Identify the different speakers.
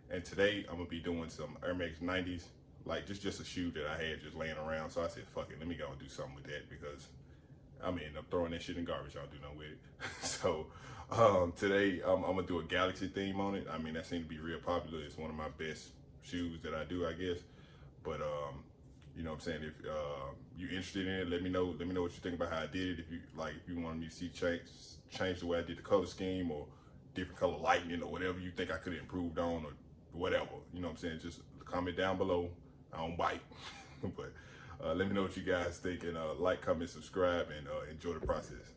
Speaker 1: And today I'm gonna be doing some Air Max 90s, like just a shoe that I had just laying around. So I said, fuck it, let me go and do something with that because I'm gonna end up throwing that shit in garbage. I don't do nothing with it. So today I'm gonna do a galaxy theme on it. I mean, that seemed to be real popular. It's one of my best shoes that I do, I guess. But you know what I'm saying, if you're interested in it, let me know what you think about how I did it. If you wanted me to see change the way I did the color scheme, or different color lighting, or whatever you think I could have improved on, or whatever, you know what I'm saying, just comment down below. I don't bite. But let me know what you guys think, and like, comment, subscribe, and enjoy the process.